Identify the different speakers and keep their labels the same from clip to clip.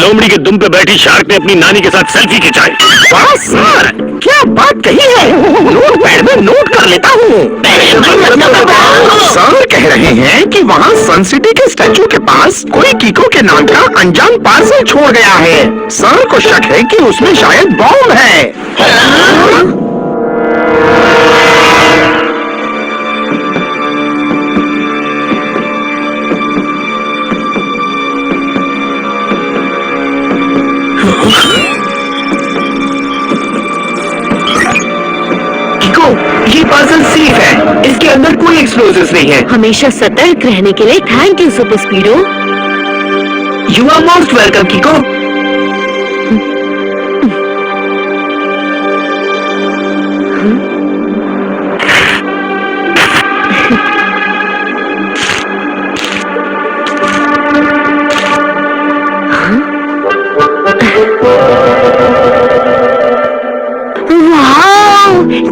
Speaker 1: लोमड़ी के दुम पे बैठी शार्क ने अपनी नानी के साथ सेल्फी खिंचाई।
Speaker 2: वाह सर, क्या बात कही है। नोट पैड में नोट कर लेता हूँ। सर कह रहे हैं कि वहाँ सन सिटी के स्टैचू के पास कोई कीको के नाम का अनजान पार्सल छोड़ गया है। सर को शक है कि उसमें शायद बॉम्ब है। ये पार्सल सेफ है, इसके अंदर कोई एक्सप्लोजिव्स नहीं है।
Speaker 3: हमेशा सतर्क रहने के लिए thank you super speedo.
Speaker 2: You are most welcome Kiko.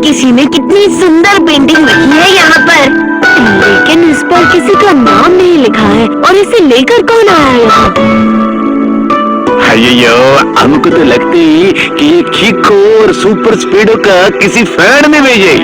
Speaker 3: किसी ने कितनी सुंदर पेंटिंग रखी है यहाँ पर, लेकिन इस पर किसी का नाम नहीं लिखा है। और इसे लेकर कौन आया यहाँ?
Speaker 1: अयो, हमको तो लगती कि ये कीको और सुपर स्पीडो का किसी फैन ने भेजे।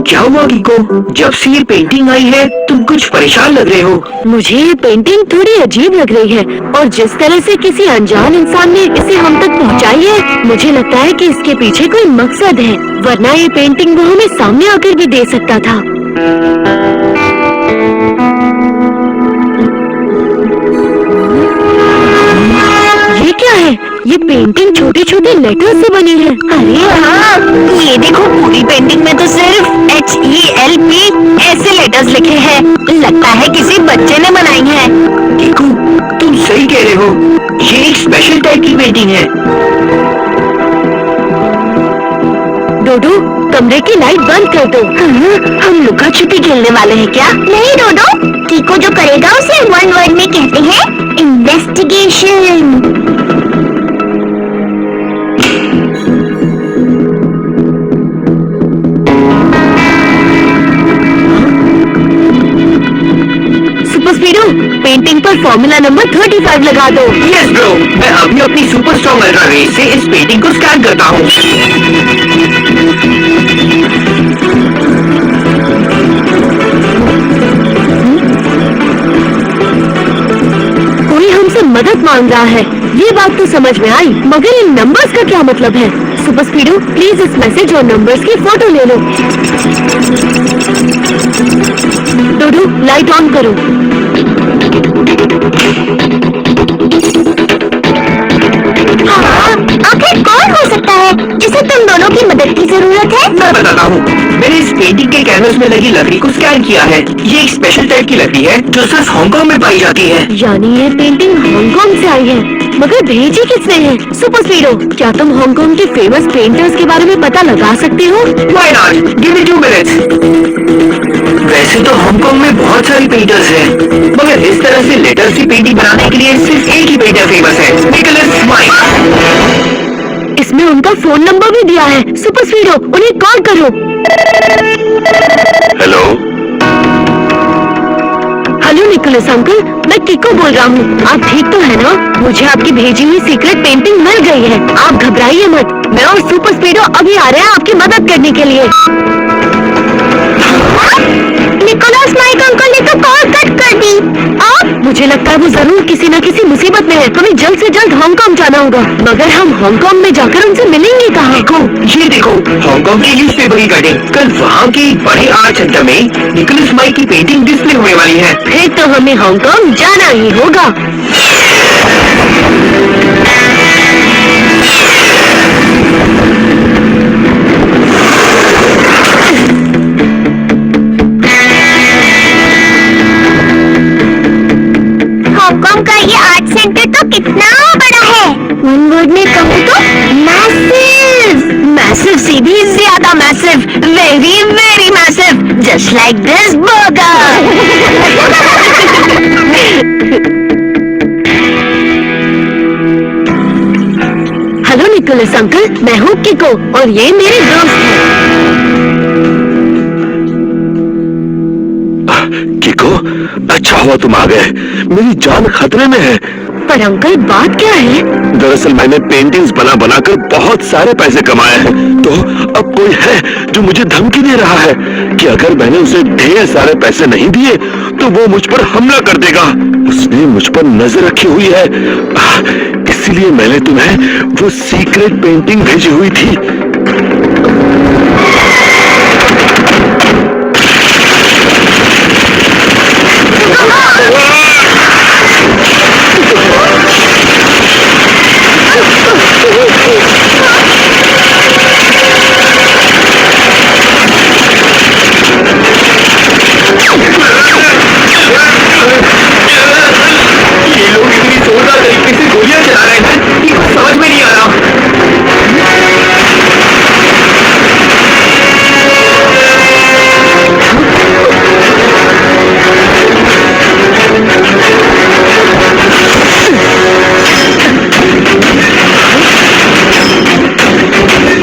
Speaker 2: क्या हुआ कीको? जब से ये पेंटिंग आई है तुम कुछ परेशान लग रहे हो।
Speaker 3: मुझे ये पेंटिंग थोड़ी अजीब लग रही है, और जिस तरह से किसी अनजान इंसान ने इसे हम तक पहुंचाई है, मुझे लगता है कि इसके पीछे कोई मकसद है, वरना ये पेंटिंग वो हमें सामने आकर भी दे सकता था। ये क्या है? ये पेंटिंग छोटे छोटे लेटर से बनी है। अरे हाँ, ये देखो, पूरी पेंटिंग में तो सिर्फ HELP ऐसे लेटर्स लिखे हैं। लगता है किसी बच्चे ने बनाई है।
Speaker 2: कीको, तुम सही कह रहे हो, ये एक स्पेशल टाइप की पेंटिंग है।
Speaker 3: डोडो, कमरे की लाइट बंद कर दो। हम लुका छुपी खेलने वाले हैं क्या?
Speaker 4: नहीं डोडो, कीको जो करेगा उसे वन वर्ड में कहते हैं इन्वेस्टिगेशन।
Speaker 3: पेंटिंग पर फॉर्मूला नंबर 35 लगा दो।
Speaker 2: यस ब्रो, मैं अभी अपनी सुपर स्ट्रॉन्ग अल्ट्रा रेज से इस पेंटिंग को स्कैन करता हूँ।
Speaker 3: कोई हमसे मदद मांग रहा है, ये बात तो समझ में आई, मगर इन नंबर्स का क्या मतलब है? सुपर स्पीडो, प्लीज इस मैसेज और नंबर्स की फोटो ले लो। डोडो, लाइट ऑन करो।
Speaker 4: आखिर कौन हो सकता है जिसे तुम दोनों की मदद की जरूरत है?
Speaker 2: मैं बताता हूँ। मैंने इस पेंटिंग के कैनवस में लगी लकड़ी को स्कैन किया है। ये एक स्पेशल टाइप की लकड़ी है जो सिर्फ हांगकांग में पाई जाती है।
Speaker 3: यानी ये पेंटिंग हांगकांग से आई है, मगर भेजी किसने है? सुपर स्पीडो, क्या तुम हांगकांग के फेमस पेंटर्स के बारे में पता लगा सकते हो?
Speaker 2: Why not? Give me 2 minutes. वैसे तो हांगकांग में बहुत सारी पेंटर्स हैं, मगर इस तरह से लेटर्स की पेंटिंग बनाने के लिए सिर्फ एक ही पेंटर फेमस है, निकोलस स्माइल।
Speaker 3: इसमें उनका फोन नंबर भी दिया है। सुपर स्पीडो, उन्हें कॉल करो।
Speaker 1: हेलो
Speaker 3: हेलो निकोलस अंकल, मैं कीको बोल रहा हूँ। आप ठीक तो है ना? मुझे आपकी भेजी हुई सीक्रेट पेंटिंग मिल गई है। आप घबराइए मत, मैं और सुपर स्पीडो अभी आ रहे हैं आपकी मदद करने के लिए।
Speaker 4: निकोलस माइक अंकल ने तो कॉल कट कर दी।
Speaker 3: अब मुझे लगता है वो जरूर किसी न किसी मुसीबत में है। हमें जल्द से जल्द हांगकांग जाना होगा, मगर हम हांगकांग में जाकर उनसे मिलेंगे कहाँ?
Speaker 2: ये देखो, हांगकांग की न्यूज़पेपर की कटिंग। कल वहाँ के बड़े आर्ट सेंटर में निकोलस माइक की पेंटिंग डिस्प्ले होने वाली है।
Speaker 3: फिर तो हमें हांगकांग जाना ही होगा।
Speaker 4: हांगकांग का ये आर्ट सेंटर तो कितना बड़ा है। वन वर्ड में कहूँ तो मैसिव।
Speaker 3: मैसिव से भी ज्यादा massive, very very massive, just like this burger. Nicholas uncle, मैं हूँ किको और ये मेरे दोस्त हैं।
Speaker 1: किको, अच्छा हुआ तुम आ गए। मेरी जान खतरे में है।
Speaker 3: पर अंकल बात क्या है?
Speaker 1: दरअसल मैंने पेंटिंग्स बना बनाकर बहुत सारे पैसे कमाए हैं। तो अब कोई है जो मुझे धमकी दे रहा है कि अगर मैंने उसे ढेर सारे पैसे नहीं दिए तो वो मुझ पर हमला कर देगा। उसने मुझ पर नजर रखी हुई है। इसीलिए मैंने तुम्हें वो सीक्रेट पेंटिंग भेजी हुई थी।
Speaker 2: ये लोग इतनी जोरदार तरीके से गोलियां चला रहे हैं कि कुछ समझ में नहीं आ रहा।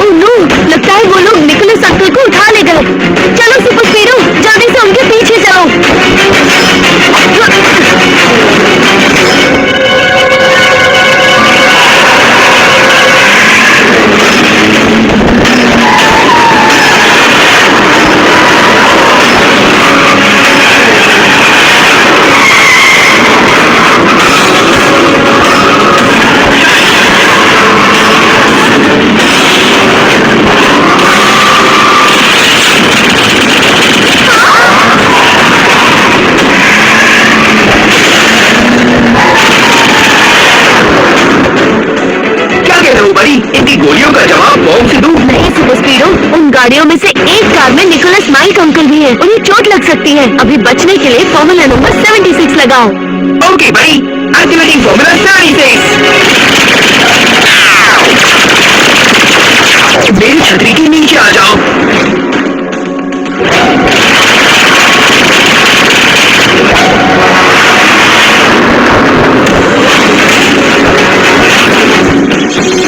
Speaker 3: ओह नो, लगता है वो लोग निकोलस अंकल को उठा ले गए। चलो सुपर स्पीडो, जल्दी से उनके पीछे जाओ।
Speaker 2: इनकी गोलियों का जवाब बॉम्ब से दूर।
Speaker 3: नहीं सुपर स्पीडो, उन गाड़ियों में से एक कार में निकोलस माइक अंकल भी है। उन्हें चोट लग सकती है। अभी बचने के लिए फॉर्मूला नंबर 76 लगाओ।
Speaker 2: ओके भाई, एक्टिवेटिंग फॉर्मूला 76। मेरी छतरी के नीचे आ जाओ।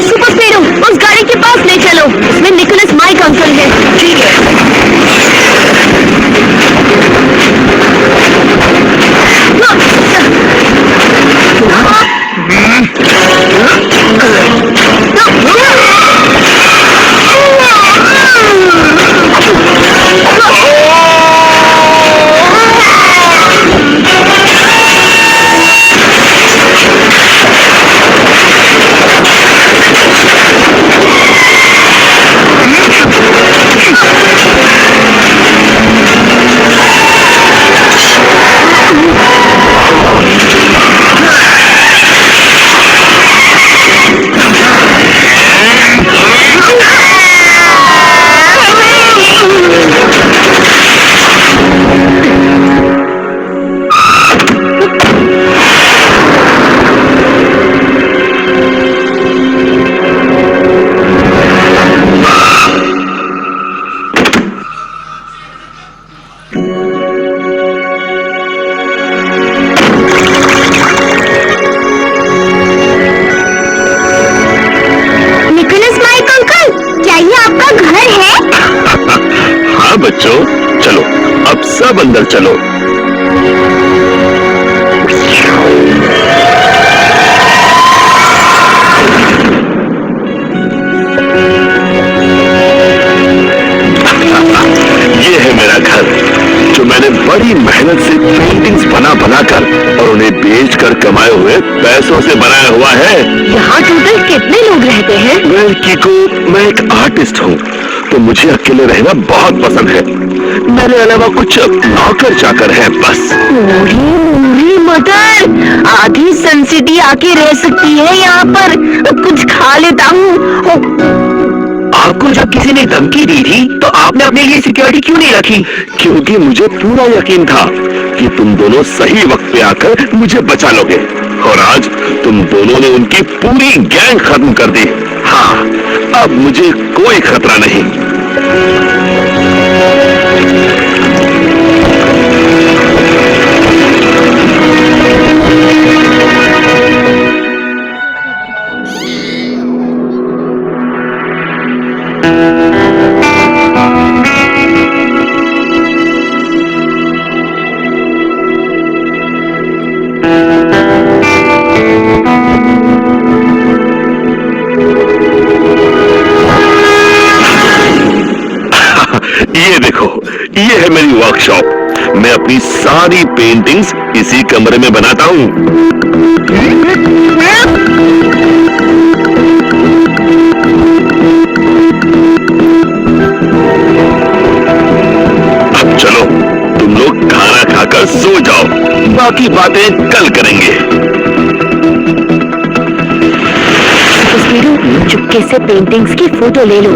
Speaker 3: सुपर स्पीडो, उस गाड़ी के पास ले चलो। उसमें निकोलस माइक अंकल है।
Speaker 2: ठीक है।
Speaker 1: बच्चों, चलो अब सब अंदर चलो। ये है मेरा घर, जो मैंने बड़ी मेहनत से पेंटिंग्स बना बनाकर और उन्हें बेचकर कमाए हुए पैसों से बनाया हुआ है।
Speaker 3: यहाँ टोटल कितने लोग रहते हैं?
Speaker 1: वेल किको, मैं एक आर्टिस्ट हूँ तो मुझे अकेले रहना बहुत पसंद है। मेरे अलावा कुछ नौकर चाकर है बस।
Speaker 3: पूरी मदर, आधी सन सिटी आके रह सकती है यहाँ पर। कुछ खा लेता हूँ।
Speaker 2: आपको जब किसी ने धमकी दी थी तो आपने अपने लिए सिक्योरिटी क्यों नहीं रखी?
Speaker 1: क्योंकि मुझे पूरा यकीन था कि तुम दोनों सही वक्त पे आकर मुझे बचा लोगे, और आज तुम दोनों ने उनकी पूरी गैंग खत्म कर दी। हाँ, अब मुझे कोई खतरा नहीं। ये देखो, ये है मेरी वर्कशॉप। मैं अपनी सारी पेंटिंग्स इसी कमरे में बनाता हूँ। अब चलो, तुम लोग खाना खाकर सो जाओ, बाकी बातें कल करेंगे।
Speaker 3: तस्वीरों चुपके से पेंटिंग्स की फोटो ले लो।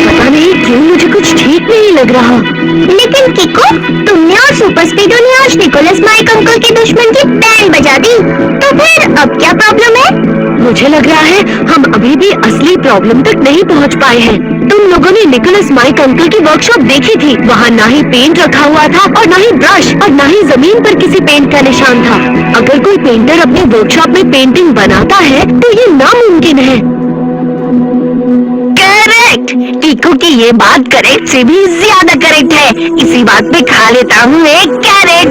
Speaker 3: पता नहीं क्यों मुझे कुछ ठीक नहीं लग रहा।
Speaker 4: लेकिन किको, तुमने और सुपर स्पीडो ने आज निकोलस माइक अंकल के दुश्मन की बैंड बजा दी, तो फिर अब क्या प्रॉब्लम है?
Speaker 3: मुझे लग रहा है हम अभी भी असली प्रॉब्लम तक नहीं पहुंच पाए हैं। तुम लोगों ने निकोलस माइक अंकल की वर्कशॉप देखी थी। वहाँ ना ही पेंट रखा हुआ था और ना ही ब्रश और ना ही जमीन पर किसी पेंट का निशान था। अगर कोई पेंटर अपनी वर्कशॉप में पेंटिंग बनाता है तो ये नामुमकिन है।
Speaker 4: करेक्ट, किको की ये बात करेक्ट से भी ज्यादा करेक्ट है। इसी बात पे खा लेता हूँ एक कैरेट।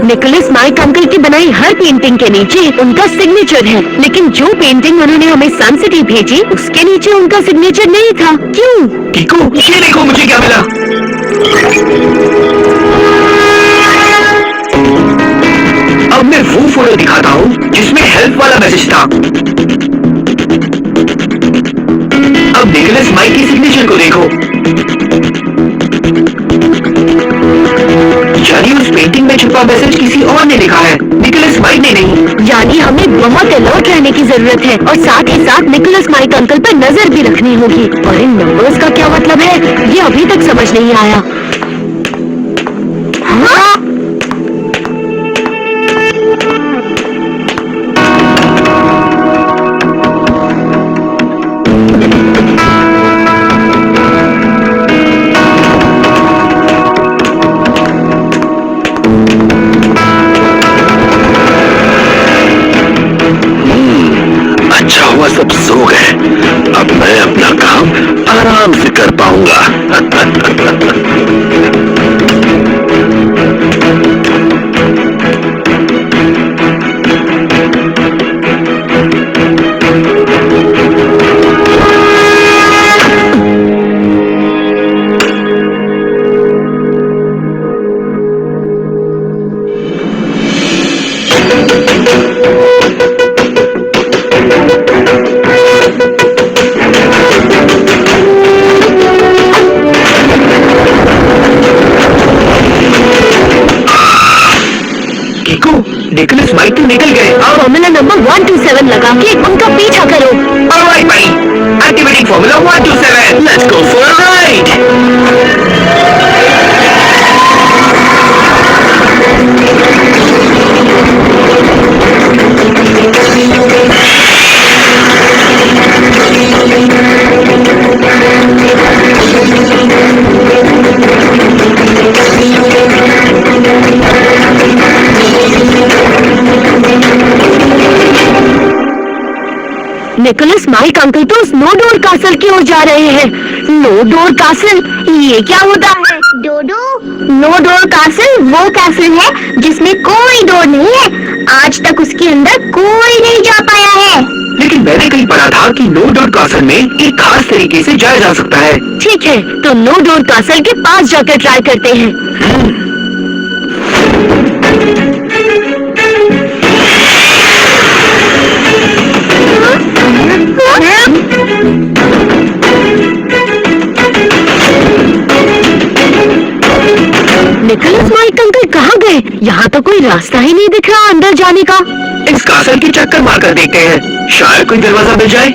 Speaker 3: निकोलस माइक अंकल की बनाई हर पेंटिंग के नीचे उनका सिग्नेचर है, लेकिन जो पेंटिंग उन्होंने हमें सन सिटी भेजी उसके नीचे उनका सिग्नेचर नहीं था। क्यों?
Speaker 2: किको, ये देखो मुझे क्या मिला। अब मैं वो फोटो दिखाता हूँ जिसमें हेल्प वाला मैसेज था। अब निकोलस माइक की सिग्नेचर को देखो, यानी उस पेंटिंग में छुपा मैसेज किसी और ने लिखा है, निकोलस माइक ने नहीं।
Speaker 3: यानी हमें बहुत अलर्ट रहने की जरूरत है और साथ ही साथ निकोलस माइक अंकल पर नजर भी रखनी होगी। और इन नंबर्स का क्या मतलब है, ये अभी तक समझ नहीं आया। हाँ?
Speaker 1: अच्छा हुआ सब सो गए, अब मैं अपना काम आराम से कर पाऊंगा।
Speaker 2: किको, निकोलस माइक तो निकल गए। अब
Speaker 3: फॉर्मूला नंबर 127 लगा के उनका पीछा करो।
Speaker 2: ऑलराइट भाई, activating formula 127, let's go for a ride.
Speaker 3: Nicholas Mike uncle तो स्नो डोर कासल की ओर जा रहे हैं। नो डोर कासल, ये क्या होता है?
Speaker 4: डोडो, नो डोर कासल वो कैसल है जिसमें कोई डोर नहीं है। आज तक उसके अंदर कोई नहीं जा पाया है।
Speaker 2: लेकिन मैंने कहीं पढ़ा था कि नो डोर कासल में एक खास तरीके से जाया जा सकता है।
Speaker 3: ठीक है, तो नो डोर कासल के पास जाकर ट्राई करते हैं। निकोलस माइक अंकल कहाँ गए? यहाँ तो कोई रास्ता ही नहीं दिख रहा अंदर जाने का।
Speaker 2: इस कासल की चक्कर मारकर देखते हैं, शायद कोई दरवाजा मिल जाए।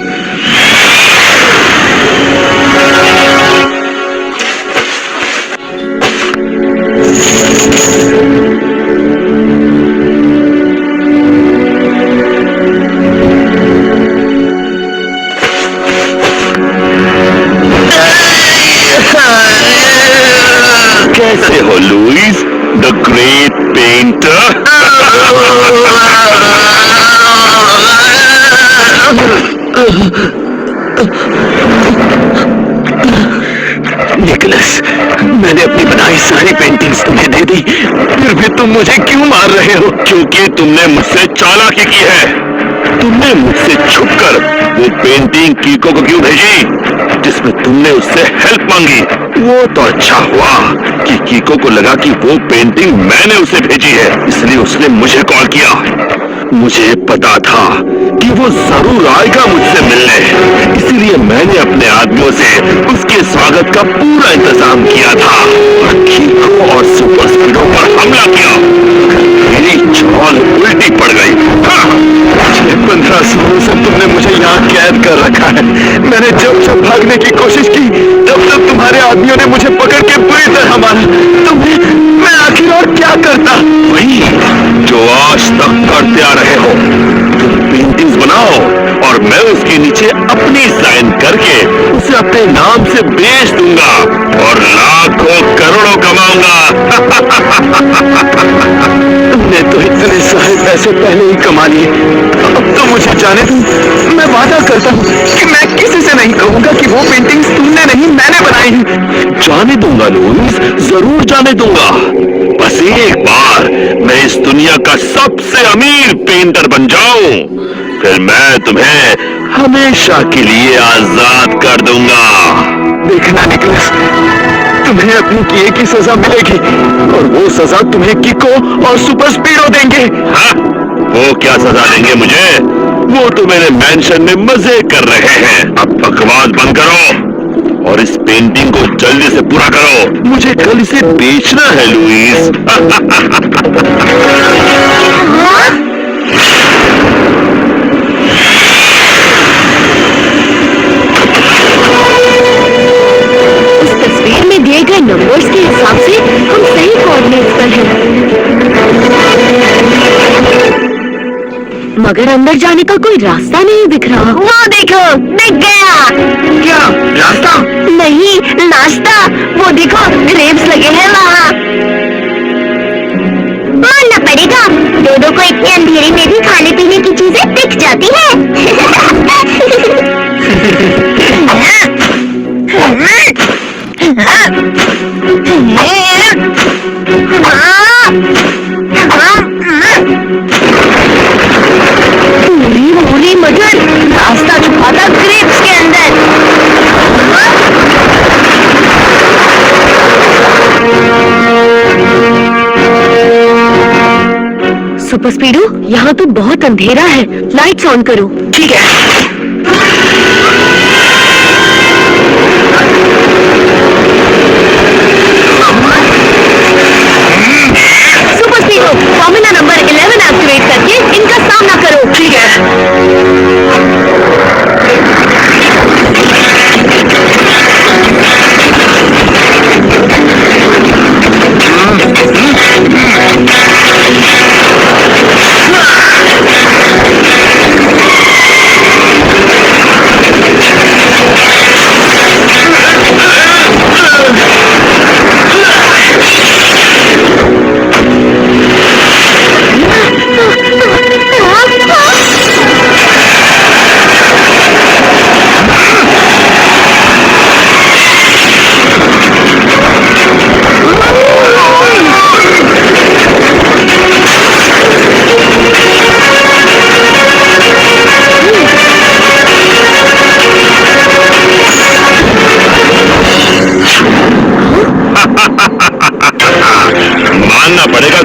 Speaker 1: कैसे हो Louis, the great painter? Nicholas, मैंने अपनी बनाई सारी पेंटिंग्स तुम्हें दे दी, फिर भी तुम मुझे क्यों मार रहे हो? क्योंकि तुमने मुझसे चालाकी की है। तुमने मुझसे छुपकर वो पेंटिंग कीको को क्यों भेजी, जिसमें तुमने उससे हेल्प मांगी? वो तो अच्छा हुआ कि कीको को लगा कि वो पेंटिंग मैंने उसे भेजी है, इसलिए उसने मुझे कॉल किया। मुझे पता था कि वो जरूर आएगा मुझसे मिलने, इसीलिए मैंने अपने आदमियों से उसके स्वागत का पूरा इंतजाम किया था और कीको और सुपर स्पीडो पर हमला किया। मेरी चाल उल्टी पड़ गई। हाँ। 15 सालों से तुमने मुझे यहाँ कैद कर रखा है। मैंने जब जब भागने की कोशिश की, तब तब तुम्हारे आदमियों ने मुझे पकड़ के बुरी तरह मारा। मैं आखिर और क्या करता? वही जो आज तक करते आ रहे हो। तुम पेंटिंग्स बनाओ और मैं उसके नीचे अपनी साइन करके उसे अपने नाम से बेच दूंगा और लाखों करोड़ों कमाऊंगा। तुमने तो इतने सारे पैसे पहले ही कमा लिए, अब तो मुझे जाने दो। मैं वादा करता हूँ कि मैं किसी से नहीं कहूंगा कि वो पेंटिंग्स तुमने नहीं मैंने बनाई है। जाने दूंगा लुईस, जरूर जाने दूंगा। बस एक बार मैं इस दुनिया का सबसे अमीर पेंटर बन जाऊं, फिर मैं तुम्हें हमेशा के लिए आजाद कर दूंगा। देखना निकोलस, तुम्हें अपनी किए की सजा मिलेगी और वो सजा तुम्हें कीको और सुपर स्पीडो देंगे। हाँ? वो क्या सजा देंगे मुझे? वो तो मेरे मैंशन में मजे कर रहे हैं। अब बकवास बंद करो और इस पेंटिंग को जल्दी से पूरा करो। मुझे कल इसे बेचना है लुईस।
Speaker 3: दिए गए नंबर्स के हिसाब से हम सही कोऑर्डिनेट्स पर हैं, मगर अंदर जाने का कोई रास्ता नहीं दिख रहा। वो देखो, दिख गया।
Speaker 2: क्या रास्ता?
Speaker 3: नहीं, नाश्ता। वो देखो, ग्रेप्स लगे हैं वहाँ।
Speaker 4: मानना पड़ेगा, डोडो को इतने अंधेरे में भी खाने पीने की चीजें दिख जाती है।
Speaker 3: पूरी पूरी मटर रास्ता छुपाता ग्रेप्स के अंदर। सुपर स्पीडो, यहाँ तो बहुत अंधेरा है, लाइट्स ऑन करो।
Speaker 2: ठीक है।
Speaker 3: सुपर स्पीडो, फॉर्मूला नंबर 11 एक्टिवेट करके इनका सामना करो।
Speaker 2: ठीक है।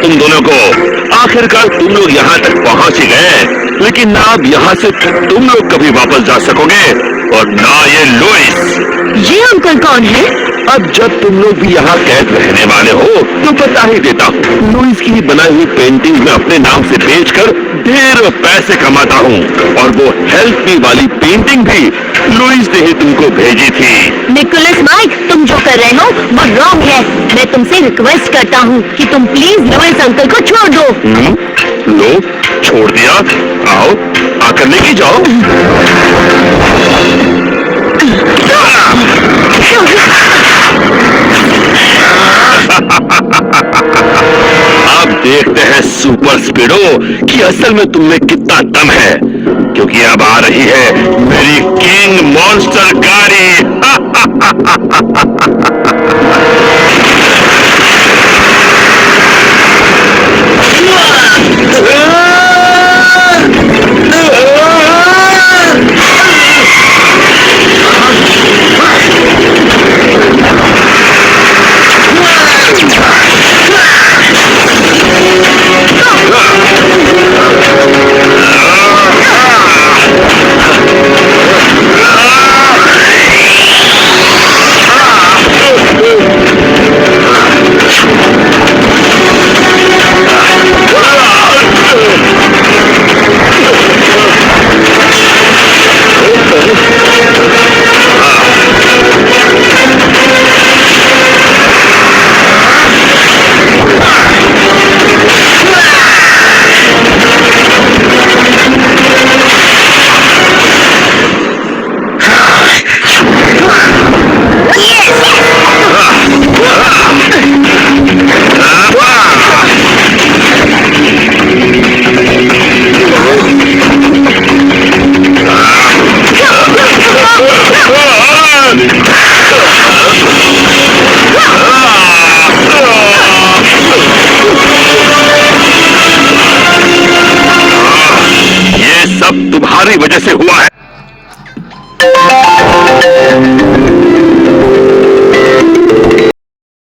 Speaker 1: तुम दोनों को। आखिरकार तुम लोग यहाँ तक पहुँच ही गए, लेकिन ना अब यहाँ से तुम लोग कभी वापस जा सकोगे और ना ये लुईस।
Speaker 3: ये अंकल कौन है?
Speaker 1: अब जब तुम लोग भी यहाँ कैद रहने वाले हो तो बता ही देता हूँ। लुईस की बनाई हुई पेंटिंग में अपने नाम से बेचकर ढेर पैसे कमाता हूँ और वो हेल्प मी वाली पेंटिंग भी लुईस ने ही तुमको भेजी थी।
Speaker 3: निकोलस माइक, तुम जो कर रहे हो वो रॉन्ग है। मैं तुमसे रिक्वेस्ट करता हूँ कि तुम प्लीज लुईस अंकल को छोड़ दो।
Speaker 1: लो, छोड़ दिया। आओ, आकर लेके जाओ। अब देखते हैं सुपर स्पीडो कि असल में तुम में कितना दम है, क्योंकि अब आ रही है मेरी किंग मॉन्स्टर गाड़ी। ये सब तुम्हारी वजह से हुआ है।